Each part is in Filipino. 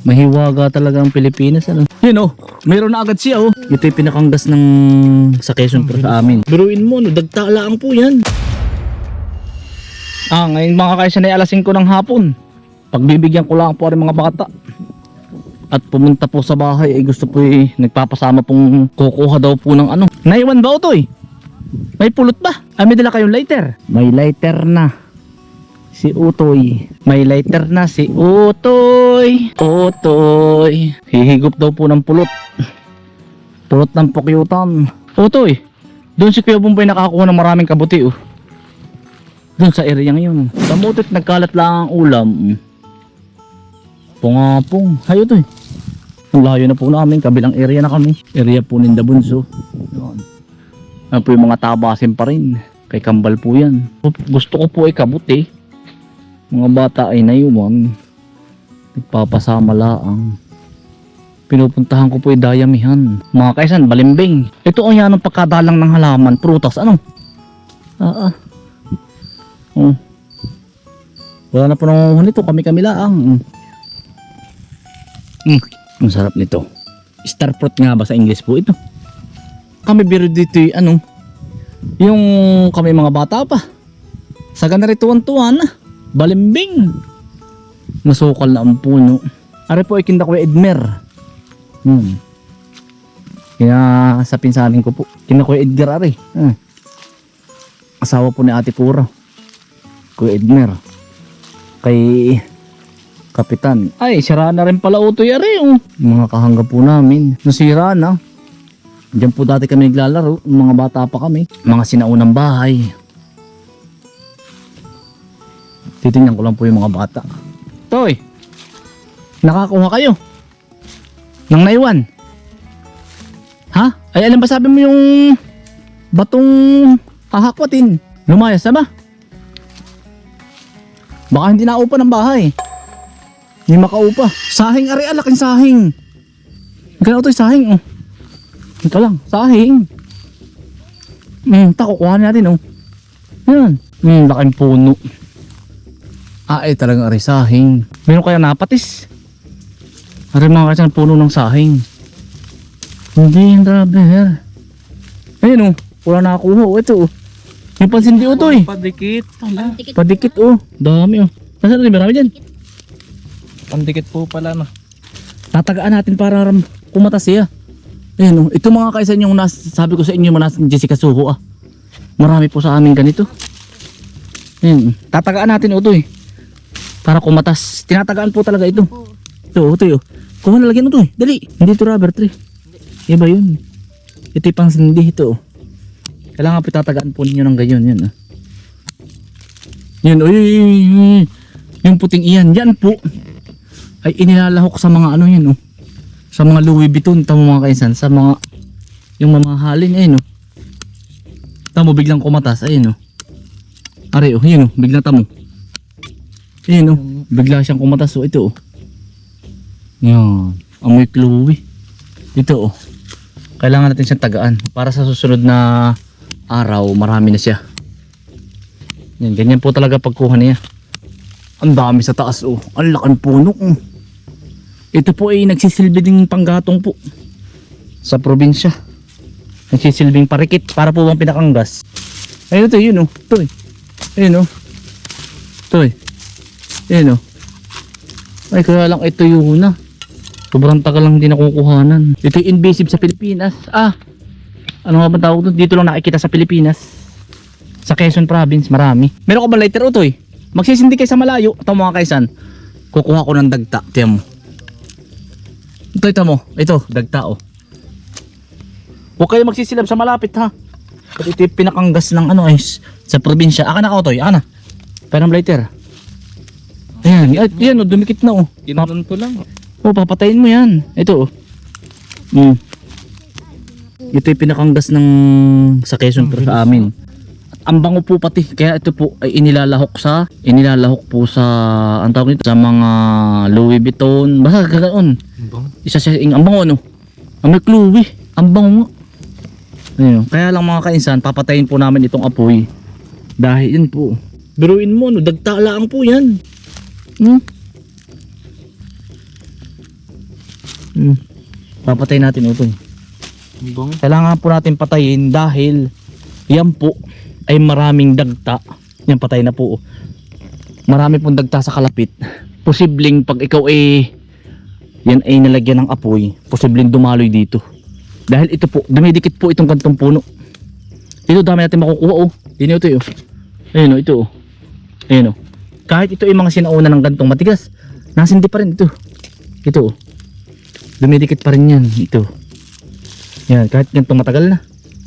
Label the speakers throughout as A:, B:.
A: Mahiwaga talaga ang Pilipinas, ano. Yun oh, mayroon na agad siya oh. Ito yung pinakanggas ng sa Quezon po sa amin. Biruin mo, no, dagtalaan po yan. Ngayon mga kaisa na alas 5 ng hapon. Pagbibigyan ko lang po rin mga bata. At pumunta po sa bahay ay gusto po nagpapasama pong kukuha daw po ng ano. Naiwan ba ito eh? May pulot ba? May dala kayong lighter? May lighter na si Utoy. May lighter na si Utoy. Utoy. Hihigop daw po ng pulot. Pulot ng pukyutan. Utoy. Doon si Kuya Bumbay nakakuha ng maraming kabuti oh. Doon sa area ngayon. Kamutit nagkalat lang ang ulam. Pungapong. Hay Utoy. Ang layo na po namin. Kabilang area na kami. Area po ng Dabunso. Ano po yung mga tabasin pa rin. Kay Kambal po yan. Gusto ko po ay kabuti. Mga bata ay naiwan. Nagpapasama laang. Pinupuntahan ko po ay dayamihan. Mga kaisan, balimbing. Ito ang yan ang pagkadalang ng halaman. Prutas, ano? Wala na po nang nito. Kami laang. Ang sarap nito. Star fruit nga ba sa English po ito? Kami biro dito yung kami mga bata pa. Saga na rin tuwan-tuwan na. Balimbing. Masukal na ang puno. Ari po ay kinda ko Edmer. Kaya sa pinsanin ko po. Kinda ko Edgar ari. Asawa po ni Ate Pura. Kuya Edmer. Kay Kapitan. Ay, sira na rin pala Utoy ari. Mga kahangga po namin. Nasira na. Diyan po dati kami naglalaro. Mga bata pa kami. Mga sinaunang bahay. Titingnan ko lang po yung mga bata. Toy, nakakuha kayo nang naiwan? Ha? Ay alam ba sabi mo yung batong hahakwatin? Lumayas na ba? Baka hindi naupa ng bahay. Hindi makaupa. Sahing ari, alaking sahing. Ganun ito yung sahing oh. Ito lang, sahing. Kukuha natin oh. Yan. Laking puno. Talagang ari sahing. Meron kaya napatis? Ari mga kasi puno ng sahing. Hindi yung rubber. Ayun oh, wala nakakuha oh. Ito oh. Yung pansindi oh to eh.
B: Padikit.
A: Padikit oh. Dami oh. Nasaan rin marami dyan?
B: Pandikit po pala na.
A: Tatagaan natin para kumatas siya. Ayun oh. Ito mga kaisan yung sabi ko sa inyo manas Jessica Suho ah. Marami po sa amin ganito. Ayun. Tatagaan natin oh to eh. Para kumatas. Tinatagaan po talaga ito. Ito oh. Kuha na lagyan ito eh. Dali. Hindi ito rubber tree. Iba yun. Ito yung pang sindi ito oh. Kailangan po tatagaan po ninyo ng gayon. Yan oh. Yan oh. Yung puting iyan. Yan po. Ay inilalahok sa mga ano yan oh. Sa mga Louis Vuitton. Tamo mga kaisan. Sa mga yung mamahalin. Ayun oh. Tamo biglang kumatas. Ayun oh. Are oh. Yun oh. Biglang tamo. Ayun oh. Bigla siyang kumatas oh. Ito oh. Yan. Amoy Chloe. Ito oh. Kailangan natin siyang tagaan. Para sa susunod na araw marami na siya. Yan. Ganyan po talaga pagkuha niya. Ang dami sa taas oh. Ang laking puno oh. Ito po ay nagsisilbi ding panggatong po. Sa probinsya. Nagsisilbing parikit. Para po bang pinakanggas. Ayun ito yun oh. Ito eh. Ayun oh. Ito eh. Ayun oh. Ay kaya lang ito yun na. Sobrang tagal lang hindi nakukuhanan. Ito yung invasive sa Pilipinas. Ano nga ba tawag doon? Dito lang nakikita sa Pilipinas. Sa Quezon Province marami. Meron ka ba lighter Utoy? Magsisindi kayo sa malayo. Ito mga kaisan. Kukuha ko ng dagta. Tiyan mo. Ito mo. Ito dagta oh. Huwag kayo magsisilab sa malapit ha. At ito yung pinakanggas ng ano sa probinsya. Aka na ka Utoy. Aka na. Pero ng lighter. Ayan. Ayan oh. Dumikit na oh.
B: Ginanon ko lang.
A: Oh, papatayin mo yan. Ito oh. Ito yung pinakanggas ng sa Quezon pero sa amin. Ang bango po pati. Kaya ito po ay inilalahok po sa ang tawag nito sa mga Louis Vuitton. Basta ganoon. Isa siya ang bango no. Ang may Chloe. Ang bango. Ayun. Kaya lang mga kainsan, papatayin po namin itong apoy. Dahil yan po. Biruin mo no, dagtalaan po yan. Papatay natin ito.
B: Ang bango.
A: Kailangan po natin patayin dahil yan po ay maraming dagta. Yan, patay na po. Marami pong dagta sa kalapit. Posibleng pag ikaw yan ay nalagyan ng apoy, posibleng dumaloy dito. Dahil ito po, dumidikit po itong kantong puno. Ito dami natin makukuha oh. Yun ito oh. Ayun oh, ito oh. Ayun oh. Kahit ito ay mga sinauna ng gantong matigas, nasindi pa rin ito. Ito oh. Dumidikit pa rin yan. Ito. Yan, kahit gantong matagal na,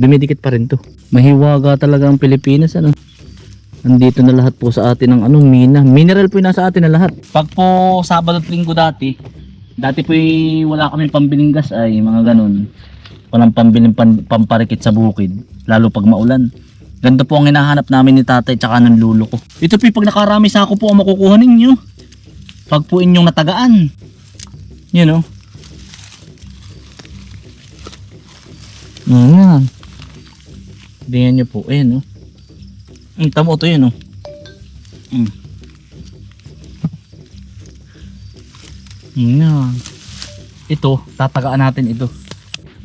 A: dumidikit pa rin to. Mahiwaga talaga ang Pilipinas ano. Andito na lahat po sa atin ng mina. Mineral po yung nasa atin na lahat. Pag po Sabado at Linggo dati po wala kaming pambiling gas ay mga ganun. Walang pambiling pamparikit sa bukid. Lalo pag maulan. Ganda po ang hinahanap namin ni tatay tsaka ng lulo ko. Ito po pag nakarami sa ako po ang makukuha ninyo. Pag po inyong natagaan. Yun o. Ayan. Tingnan nyo po. Ayan o. Tamo ito yun o. Ayan. Ito, tatagaan natin ito.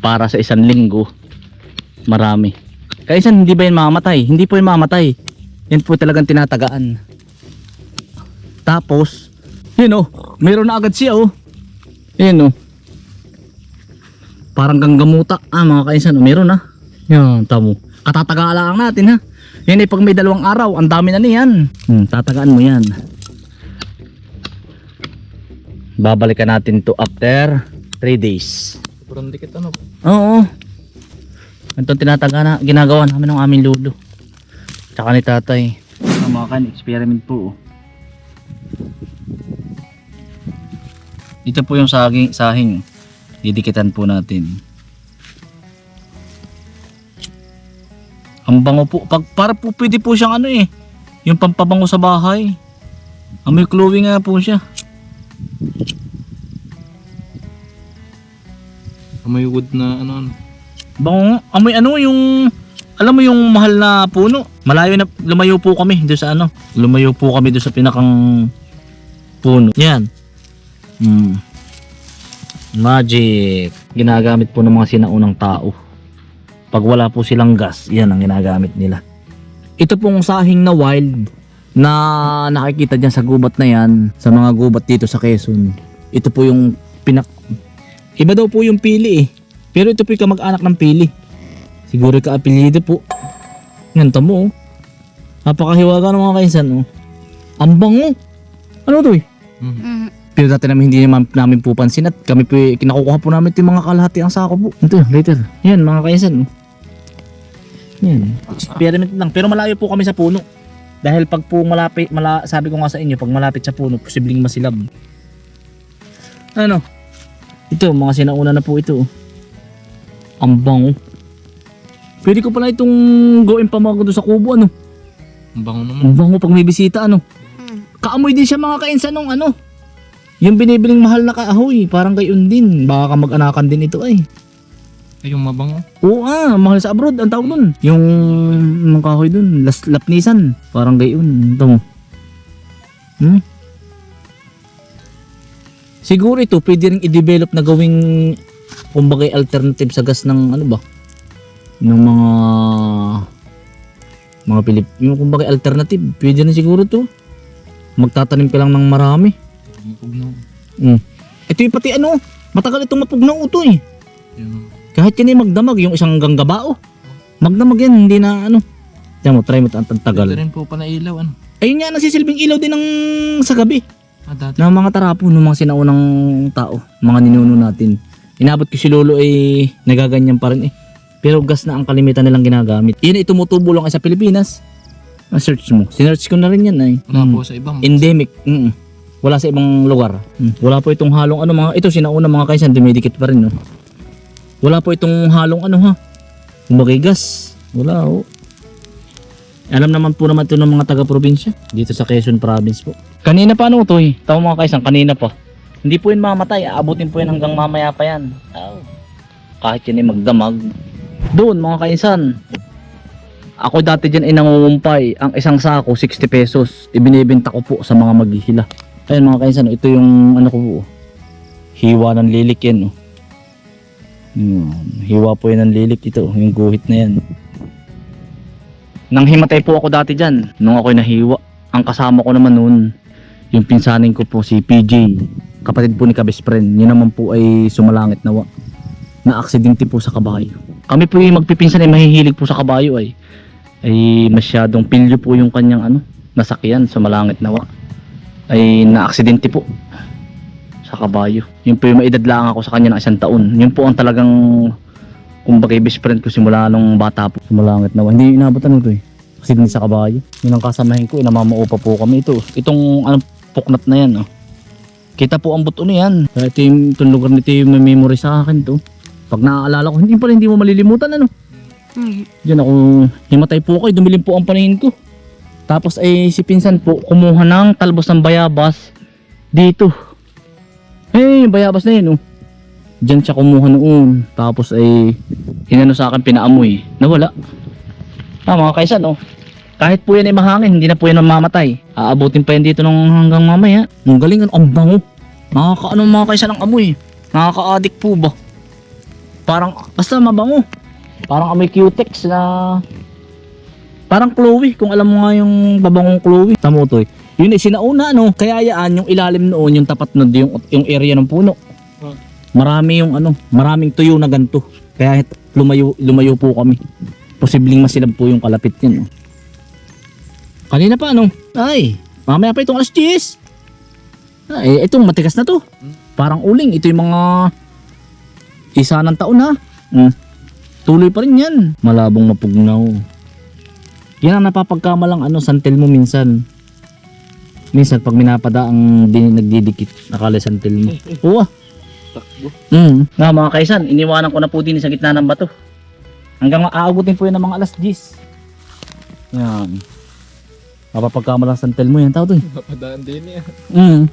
A: Para sa 1 linggo. Marami. Kaya hindi ba yun mamamatay? Hindi po yun mamamatay. Yan po talagang tinatagaan. Tapos, yun o. Meron na agad siya o. Ayan o. Parang ganggamuta. Mga kainsan o. Meron na. Yan, tamo. Katatagaan lang natin ha. Yan ay pag may 2 araw, ang dami na niyan. Tatagaan mo yan. Babalikan natin to after 3 days.
B: Sobrang dikit ano.
A: Oo. Itong tinataga na, ginagawa namin ng aming lulo. Tsaka ni tatay. Mga kan, experiment po. Ito po yung sahing. Didikitan po natin. Ang bango po. Para po pwede po siyang yung pampabango sa bahay. Amoy clothing nga po siya.
B: Amoy wood na ano.
A: Bango nga. Amoy yung alam mo yung mahal na puno. Lumayo po kami doon sa Lumayo po kami doon sa pinakang puno. Yan. Magic. Ginagamit po ng mga sinaunang tao. Pag wala po silang gas, yan ang ginagamit nila. Ito pong sahing na wild na nakikita dyan sa gubat na yan, sa mga gubat dito sa Quezon. Ito po yung iba daw po yung pili eh. Pero ito po yung kamag-anak ng pili. Siguro ka-apelyido po. Ganito mo oh. Napakahiwaga ng mga kainsan oh. Ang bango. Ano to eh? Pero dati namin hindi namin po pansin at kami po kinakukuha po namin yung mga kalahati ang sako po. Ito later. Yan mga kainsan oh. Yan. Experiment lang. Pero malayo po kami sa puno. Dahil pag po sabi ko nga sa inyo, pag malapit sa puno, posibleng masilab. Ano? Ito, mga sinauna na po ito. Ang bango. Pwede ko pala itong gawin pamago doon sa kubo, Ang
B: bango naman.
A: Ang bango pag may bisita, Kaamoy din siya mga kainsan ng yung binibiling mahal na kahoy. Parang gayon din. Baka mag-anakan din ito ay.
B: Ay, yung mabango.
A: Oo mahal sa abroad ang tawag dun. Yung kahoy dun, lapnisan. Parang gayon. Ito mo. Siguro ito pwede rin i-develop na gawing kumbaga alternative sa gas ng ng mga yung kumbaga alternative. Pwede rin siguro to. Magtatanim ka lang ng marami.
B: Mapugnaw.
A: Ito yung pati matagal itong mapugnaw ito eh.
B: Yan.
A: Kahit yan ay magdamag, yung isang ganggabao. Magdamag yan, hindi na Tiyan mo, try mo ang tagal.
B: Pwede rin po pa na ilaw
A: Ayun nga, nasisilbing ilaw din sa gabi.
B: Dati.
A: Ng mga tarapo, ng mga sinaunang tao, mga ninuno natin. Inabot ko si lolo ay nagaganyan pa rin eh. Pero gas na ang kalimitan nilang ginagamit. Yun ay tumutubo lang sa Pilipinas. Search mo. Sinearch ko na rin yan ay.
B: Wala po sa ibang.
A: Endemic. Wala sa ibang lugar. Wala po itong halong ito sinauna mga kaisan, dumidikit pa rin Wala po itong halong kumbaga gas. Wala Alam naman po naman ito ng mga taga-probinsya. Dito sa Quezon Province po. Kanina pa ito eh. Tama mga kaisan, kanina pa. Hindi po yun mamatay. Aabutin po yun hanggang mamaya pa yan. Kahit yun ay magdamag. Doon mga kaisan. Ako dati dyan ay nangungumpay. Ang isang sako, 60 pesos. Ibinibenta ko po sa mga maghihila. Ayun mga kaisan, ito yung ko po. hiwa ng lilik yan. Oh. Hiwa po yan ng lilik ito, yung guhit na yan. Nang himatay po ako dati dyan, nung ako'y nahiwa. Ang kasama ko naman noon, yung pinsanin ko po si PJ, kapatid po ni ka-best friend. Yun naman po ay sumalangit nawa. Na-aksidente po sa kabayo. Kami po yung magpipinsan ay mahihilig po sa kabayo ay masyadong pilyo po yung kanyang nasakyan, sumalangit nawa. Ay na-aksidente po sa kabayo. Yun po yung maedad lang ako sa kanya ng 1 taon. Yun po ang talagang kumbaga best friend ko simula nung bata po. Sumalangit nawa. Hindi inabutan ito eh. Kasi din sa kabayo. Yun ang kasamahin ko. Namamao pa po kami ito. Itong puknat na yan. Oh. Kita po ang buto niyan. Kaya itong lugar nito yung may memory sa akin to. Pag naaalala ko, hindi mo malilimutan Diyan ako himatay po ako. Dumilim po ang paningin ko. Tapos ay si pinsan po kumuha ng talbos ng bayabas dito. Yung bayabas na yun. Diyan siya kumuha noon. Tapos ay inano sa akin, pinaamoy. Nawala. Mga kaisan, kahit po yan ay mahangin, hindi na po yan mamamatay. Aabutin pa yan dito hanggang mamaya. Ang galing, ang bango. Nakakaano mga kaisan ang amoy. Nakaka-addict po ba? Parang, basta mabango. Parang amoy cutex na parang Chloe, kung alam mo nga yung babangong Chloe. Tamo to eh. Yun ay sinauna kaya yaan yung ilalim noon, yung tapat nun, yung area ng puno. Marami yung maraming tuyo na ganto. Kaya lumayo po kami. Posibleng masilab po yung kalapit niyan. Kanina pa ay, mamaya pa itong alas 10. Ay, itong matigas na to. Parang uling, ito yung mga isa ng taon ha. Tuloy pa rin yan. Malabong mapugnaw. Yan ang napapagkamalang santel mo minsan. Minsan pag minapada ang nagdidikit, nakala santel mo. Oo. Nga mga kaisan, iniwanan ko na po din sa gitna ng bato. Hanggang aabutin po yun ng mga alas 10. Yan. Napapagkamalang santel mo yan. Tao to eh.
B: Napadaan din yan.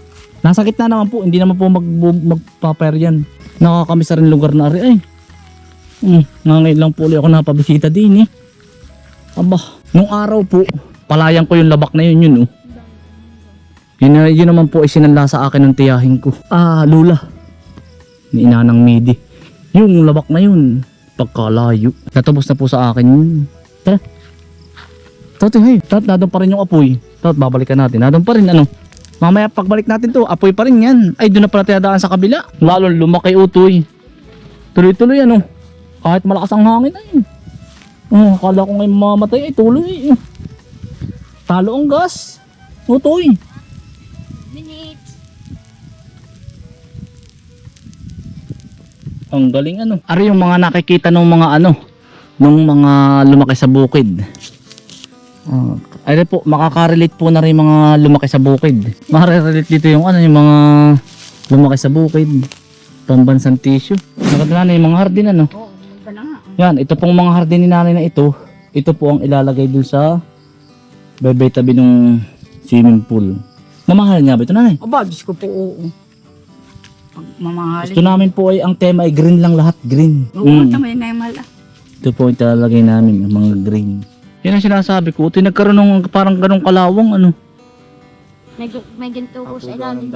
A: Nasa gitna naman po, hindi naman po magpaper yan. Nakakamiss na rin lugar na ari ay. Ngayon lang po ulit ako napabisita din eh. Aba, nung araw po, palayan ko yung labak na yun. Yun naman po ay sinanla sa akin ng tiyahin ko. Lula. Ni Inanang Midi. Yung labak na yun, pagkalayo. Natubos na po sa akin yun. Tara. Tati, hey. Nadon pa rin yung apoy. Babalikan natin. Nadon pa rin Mamaya pagbalik natin to, apoy pa rin yan. Ay, doon na pala tiyadaan sa kabila. Lalo lumaki utoy. Tuloy-tuloy kahit malakas ang hangin ay. Akala ko ngayon mamatay ay tuloy. Talo ang gas. Utoy.
C: Minutes.
A: Ang galing Ari yung mga nakikita ng mga nung mga lumaki sa bukid. Ay po, makaka-relate po na rin mga lumaki sa bukid. Makaka-relate dito yung yung mga lumaki sa bukid. Pambansang tissue. Nakadala na yung mga hardin
C: Oo, maganda na nga.
A: Yan, ito pong mga hardin ni nanay na ito. Ito po ang ilalagay dun sa bebe tabi ng swimming pool. Mamahal nga ba ito nanay?
C: Aba, Diyos ko po, oo. Pag mamahalin.
A: Gusto namin po ay ang tema ay green lang lahat, green.
C: Oo, tama yun na yung mahal.
A: Ito po ang ilalagay namin, yung mga green. Yan ang sinasabi ko, ito yung nagkaroon ng parang ganong kalawang
C: May ginto ko sa ilalim.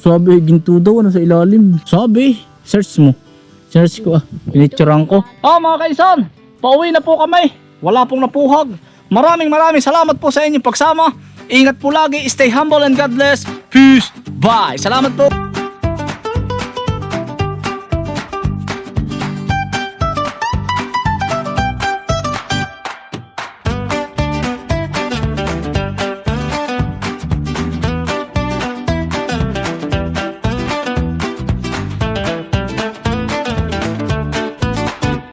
A: Sabi, ginto daw sa ilalim. Sabi, search mo. Search ko pinicturean ko. Mga kaisan, pauwi na po kami. Wala pong napuhag. Maraming salamat po sa inyong pagsama. Ingat po lagi, stay humble and God bless. Peace, bye. Salamat po.